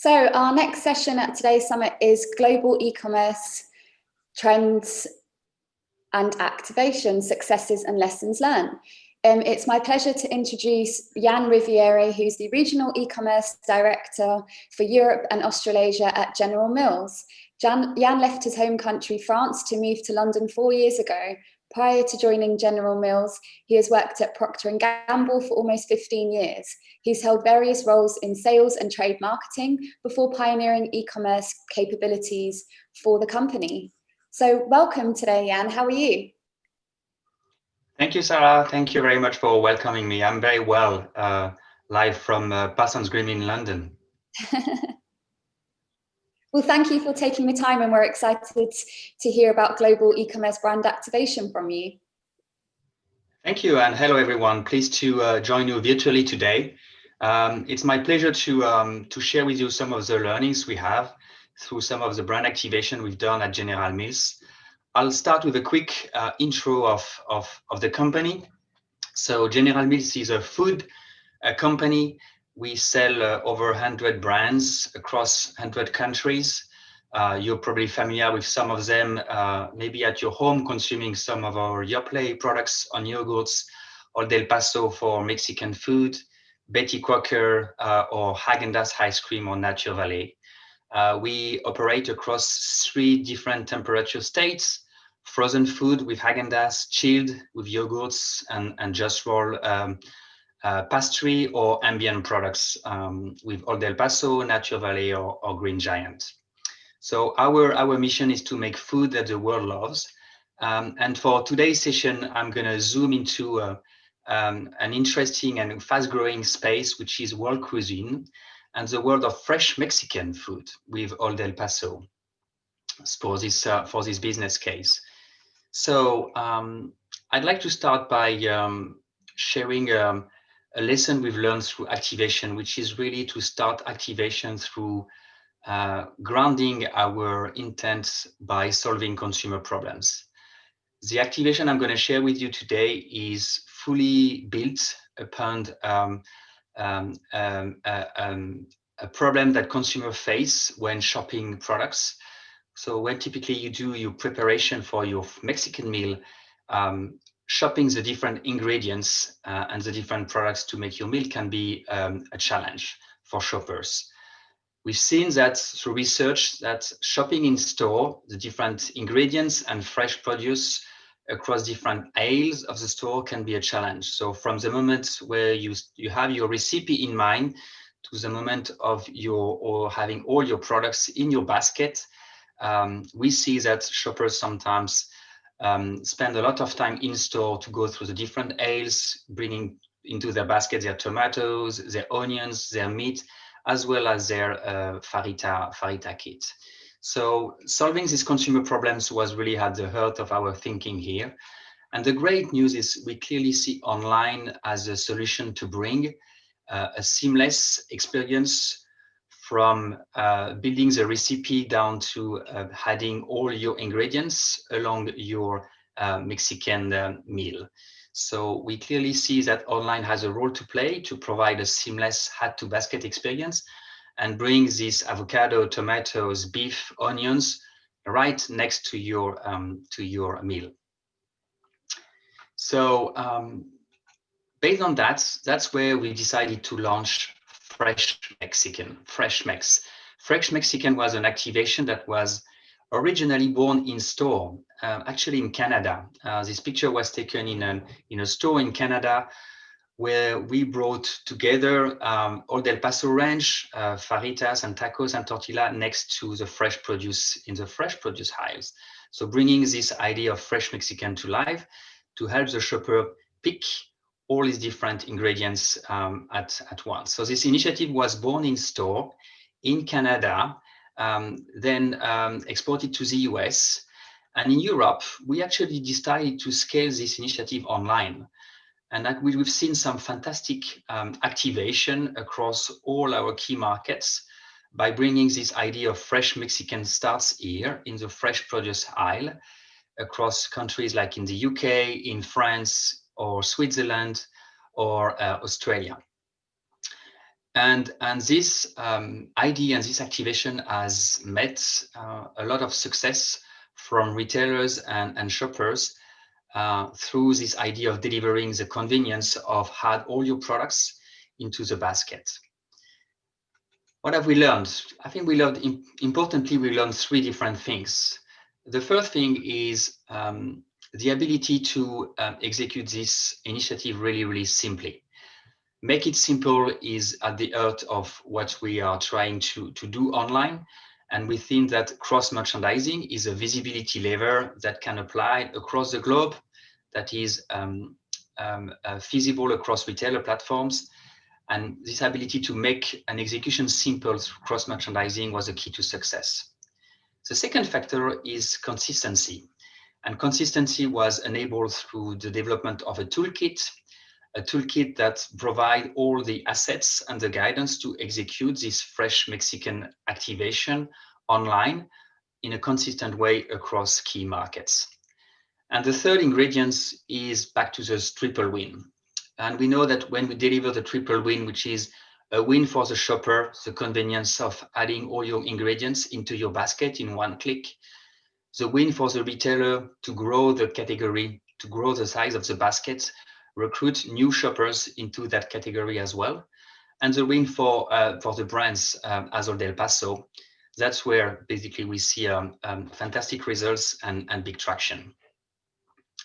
So our next session at today's summit is Global E-commerce Trends and Activation, Successes and Lessons Learned. It's my pleasure to introduce Yann Rivierie, who's the Regional E-commerce Director for Europe and Australasia at General Mills. Yann left his home country, France, to move to London 4 years ago. Prior to joining General Mills, he has worked at Procter & Gamble for almost 15 years. He's held various roles in sales and trade marketing before pioneering e-commerce capabilities for the company. So welcome today, Yann. How are you? Thank you, Sarah. Thank you very much for welcoming me. I'm very well, live from Parsons Green in London. Well, thank you for taking the time, and we're excited to hear about global e-commerce brand activation from you. Thank you, and hello everyone. Pleased to join you virtually today. It's my pleasure to share with you some of the learnings we have through some of the brand activation we've done at General Mills. I'll start with a quick intro of the company. So General Mills is a food company. We sell over 100 brands across 100 countries. You're probably familiar with some of them, maybe at your home, consuming some of our Yoplait products on yogurts, or Del Paso for Mexican food, Betty Crocker or Häagen-Dazs ice cream or Nature Valley. We operate across 3 different temperature states: frozen food with Häagen-Dazs, chilled with yogurts and Just Roll pastry, or ambient products with Old Del Paso, Nature Valley, or Green Giant. So our mission is to make food that the world loves. And for today's session, I'm going to zoom into an interesting and fast-growing space, which is world cuisine and the world of fresh Mexican food with Old Del Paso for this business case. So I'd like to start by sharing a lesson we've learned through activation, which is really to start activation through grounding our intent by solving consumer problems. The activation I'm going to share with you today is fully built upon a problem that consumers face when shopping products. So when typically you do your preparation for your Mexican meal, shopping the different ingredients and the different products to make your meal can be a challenge for shoppers. We've seen that through research that shopping in store, the different ingredients and fresh produce across different aisles of the store can be a challenge. So from the moment where you have your recipe in mind to the moment of having all your products in your basket, we see that shoppers sometimes spend a lot of time in store to go through the different aisles, bringing into their basket their tomatoes, their onions, their meat, as well as their farita kit. So solving these consumer problems was really at the heart of our thinking here. And the great news is we clearly see online as a solution to bring a seamless experience from building the recipe down to adding all your ingredients along your Mexican meal. So we clearly see that online has a role to play to provide a seamless add-to-basket experience and bring these avocado, tomatoes, beef, onions right next to your meal. So based on that, that's where we decided to launch Fresh Mexican. Fresh Mexican was an activation that was originally born in store, actually in Canada. This picture was taken in a store in Canada where we brought together Old Del Paso range, faritas and tacos and tortilla next to the fresh produce in the fresh produce aisles. So bringing this idea of fresh Mexican to life to help the shopper pick all these different ingredients at once. So this initiative was born in store in Canada, then exported to the US. And in Europe, we actually decided to scale this initiative online. And that we've seen some fantastic activation across all our key markets by bringing this idea of fresh Mexican starts here in the fresh produce aisle across countries like in the UK, in France, or Switzerland, or Australia. And this idea and this activation has met a lot of success from retailers and shoppers through this idea of delivering the convenience of add all your products into the basket. What have we learned? I think we learned, importantly, we learned three different things. The first thing is the ability to execute this initiative really, really simply. Make it simple is at the heart of what we are trying to do online. And we think that cross-merchandising is a visibility lever that can apply across the globe, that is feasible across retailer platforms. And this ability to make an execution simple through cross-merchandising was a key to success. The second factor is consistency. And consistency was enabled through the development of a toolkit that provides all the assets and the guidance to execute this fresh Mexican activation online in a consistent way across key markets. And the third ingredient is back to the triple win. And we know that when we deliver the triple win, which is a win for the shopper, the convenience of adding all your ingredients into your basket in one click, the win for the retailer to grow the category, to grow the size of the basket, recruit new shoppers into that category as well. And the win for the brands as Del Paso, that's where basically we see fantastic results and big traction.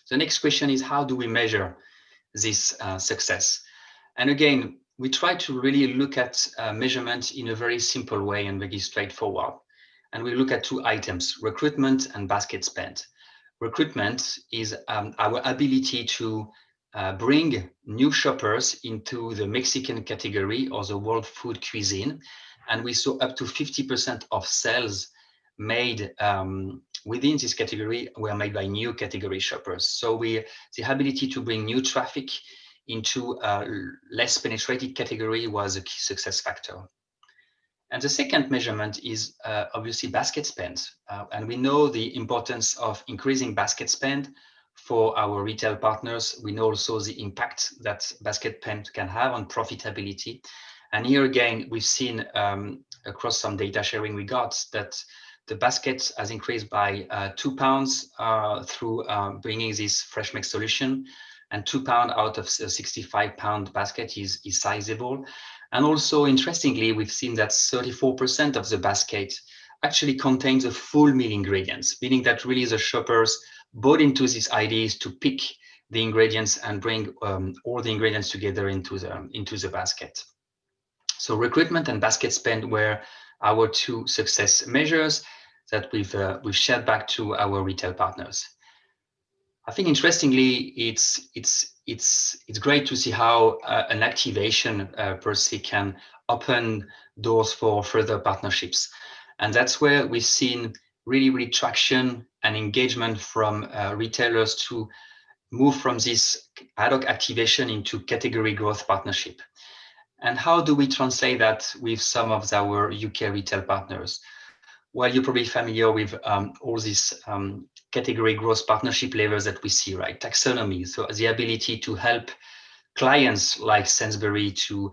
The next question is, how do we measure this success? And again, we try to really look at measurement in a very simple way and very straightforward. And we look at two items, recruitment and basket spend. Recruitment is our ability to bring new shoppers into the Mexican category or the world food cuisine. And we saw up to 50% of sales made within this category were made by new category shoppers. So the ability to bring new traffic into a less penetrated category was a key success factor. And the second measurement is obviously basket spend. And we know the importance of increasing basket spend for our retail partners. We know also the impact that basket spend can have on profitability. And here again, we've seen across some data sharing we got that the basket has increased by £2 through bringing this fresh mix solution, and £2 out of a 65-pound basket is sizable. And also, interestingly, we've seen that 34% of the basket actually contains the full meal ingredients, meaning that really the shoppers bought into these ideas to pick the ingredients and bring all the ingredients together into the basket. So recruitment and basket spend were our two success measures that we've shared back to our retail partners. I think interestingly, it's great to see how an activation per se can open doors for further partnerships, and that's where we've seen really traction and engagement from retailers to move from this ad hoc activation into category growth partnership. And how do we translate that with some of our UK retail partners? Well, you're probably familiar with all these category growth partnership levers that we see, right? Taxonomy, so the ability to help clients like Sainsbury to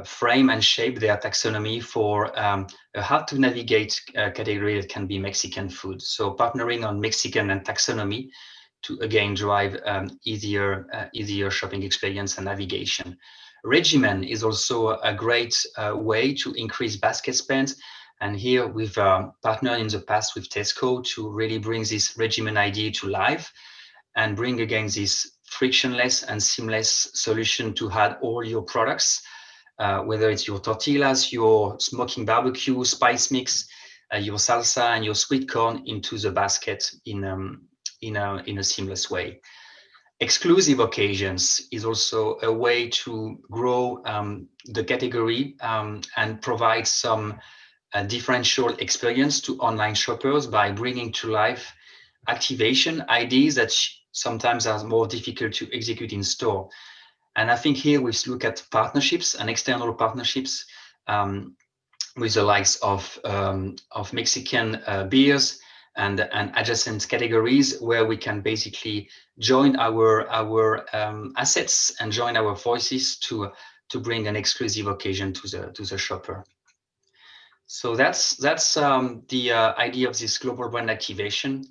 frame and shape their taxonomy for a hard to navigate category that can be Mexican food. So partnering on Mexican and taxonomy to again drive easier shopping experience and navigation. Regimen is also a great way to increase basket spend. And here we've partnered in the past with Tesco to really bring this regimen idea to life and bring again this frictionless and seamless solution to add all your products, whether it's your tortillas, your smoking barbecue, spice mix, your salsa and your sweet corn into the basket in a seamless way. Exclusive occasions is also a way to grow the category and provide some differential experience to online shoppers by bringing to life activation ideas that sometimes are more difficult to execute in store. And I think here we look at partnerships and external partnerships with the likes of Mexican beers and adjacent categories where we can basically join our assets and join our voices to bring an exclusive occasion to the shopper. So that's the idea of this global brand activation.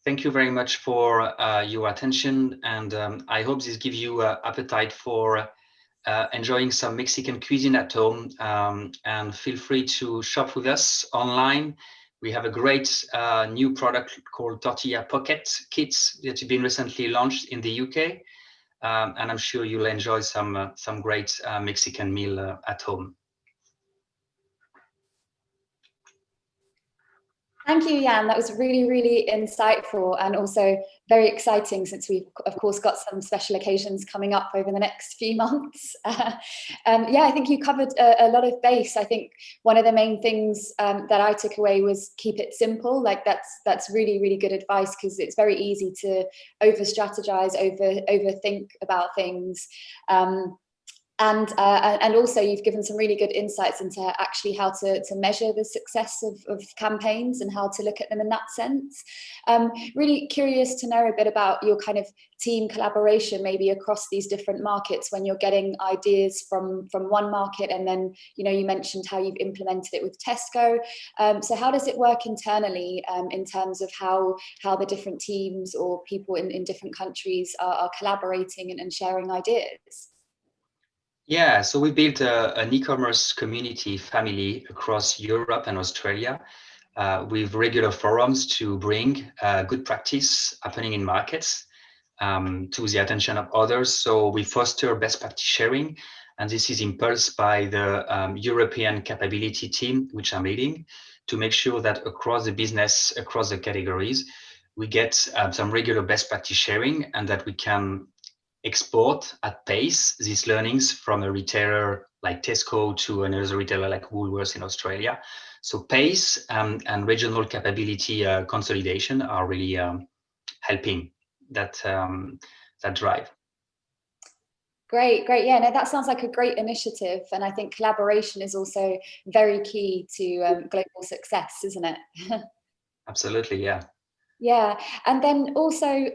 Thank you very much for your attention, and I hope this gives you appetite for enjoying some Mexican cuisine at home, and feel free to shop with us online. We have a great new product called Tortilla Pocket Kits that have been recently launched in the UK, and I'm sure you'll enjoy some great Mexican meal at home. Thank you, Yann. That was really, really insightful and also very exciting, since we've, of course, got some special occasions coming up over the next few months. Yeah, I think you covered a lot of base. I think one of the main things that I took away was keep it simple. Like that's really, really good advice, because it's very easy to over-strategize, overthink about things. And also you've given some really good insights into actually how to measure the success of campaigns and how to look at them in that sense. Really curious to know a bit about your kind of team collaboration, maybe across these different markets, when you're getting ideas from one market, and then, you know, you mentioned how you've implemented it with Tesco. So how does it work internally in terms of how the different teams or people in different countries are collaborating and sharing ideas? Yeah, so we built an e-commerce community family across Europe and Australia, with regular forums to bring good practice happening in markets to the attention of others. So we foster best practice sharing, and this is impulsed by the European capability team, which I'm leading, to make sure that across the business, across the categories, we get some regular best practice sharing, and that we can export at pace these learnings from a retailer like Tesco to another retailer like Woolworths in Australia. So pace and regional capability consolidation are really helping that drive. Great. Yeah, no, that sounds like a great initiative. And I think collaboration is also very key to global success, isn't it? Absolutely, yeah. Yeah, and then also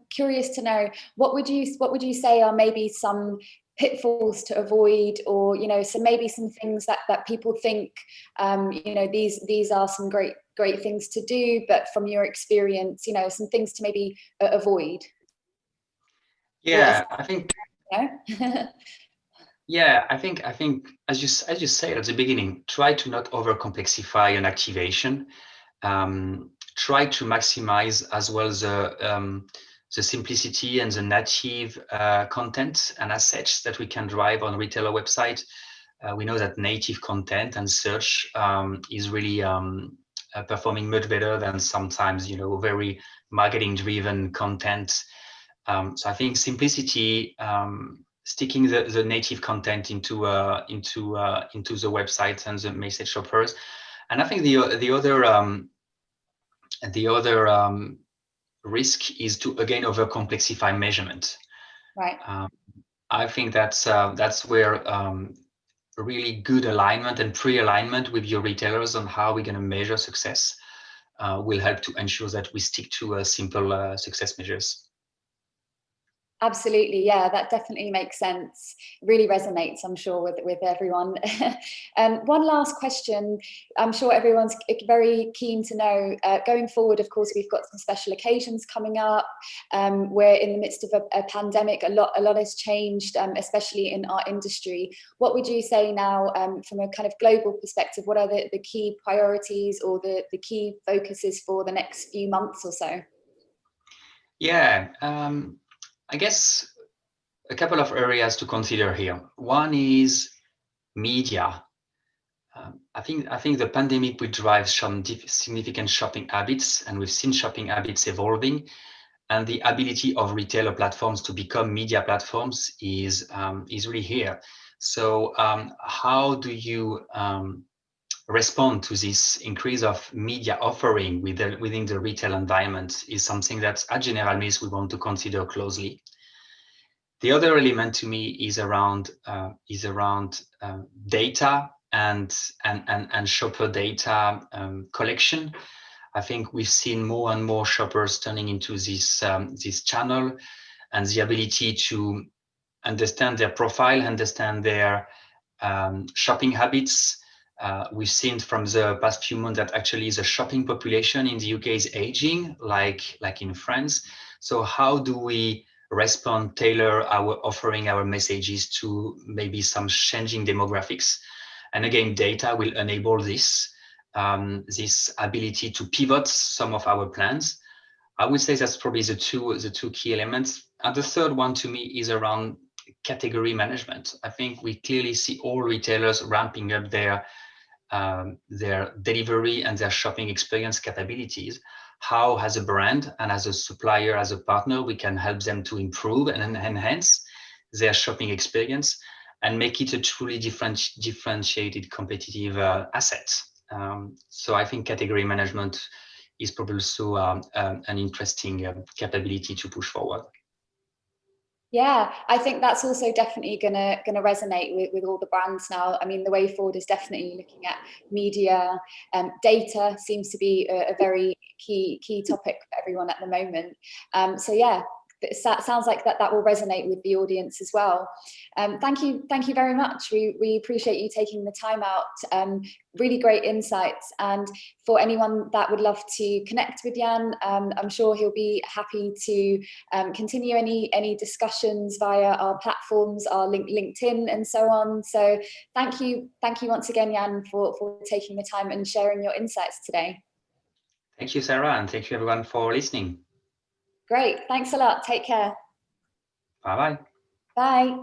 curious to know, what would you say are maybe some pitfalls to avoid, or, you know, so maybe some things that people think, you know, these are some great things to do, but from your experience, you know, some things to maybe avoid. Yeah, I think. You know? Yeah, I think as you said at the beginning, try to not overcomplexify an activation. Try to maximize as well the simplicity and the native content and assets that we can drive on retailer website. We know that native content and search is really performing much better than sometimes, you know, very marketing driven content. So I think simplicity, sticking the native content into the website and the message shoppers. And I think the other risk is to again overcomplexify measurement. Right. I think that's where really good alignment and pre-alignment with your retailers on how we're going to measure success will help to ensure that we stick to simple success measures. Absolutely, yeah, that definitely makes sense. It really resonates, I'm sure, with everyone. One last question. I'm sure everyone's very keen to know, going forward, of course, we've got some special occasions coming up. We're in the midst of a pandemic. A lot has changed, especially in our industry. What would you say now, from a kind of global perspective, what are the key priorities or the key focuses for the next few months or so? Yeah, I guess a couple of areas to consider here. One is media. I think the pandemic will drive some significant shopping habits, and we've seen shopping habits evolving, and the ability of retailer platforms to become media platforms is really here. So how do you respond to this increase of media offering within the retail environment is something that at General Mills we want to consider closely. The other element to me is around data and shopper data collection. I think we've seen more and more shoppers turning into this channel, and the ability to understand their profile, understand their shopping habits. We've seen from the past few months that actually the shopping population in the UK is aging, like in France. So how do we respond, tailor our offering, our messages to maybe some changing demographics? And again, data will enable this, this ability to pivot some of our plans. I would say that's probably the two key elements. And the third one to me is around category management. I think we clearly see all retailers ramping up their delivery and their shopping experience capabilities. How, as a brand and as a supplier, as a partner, we can help them to improve and enhance their shopping experience and make it a truly differentiated competitive asset. So I think category management is probably also an interesting capability to push forward. Yeah, I think that's also definitely gonna resonate with all the brands now. I mean, the way forward is definitely looking at media. Data seems to be a very key topic for everyone at the moment. So yeah, it sounds like that will resonate with the audience as well. Thank you very much. We appreciate you taking the time out. Really great insights. And for anyone that would love to connect with Yann, I'm sure he'll be happy to continue any discussions via our platforms, our LinkedIn and so on. So thank you once again, Yann, for taking the time and sharing your insights today. Thank you, Sarah, and thank you everyone for listening. Great, thanks a lot. Take care. Bye-bye. Bye.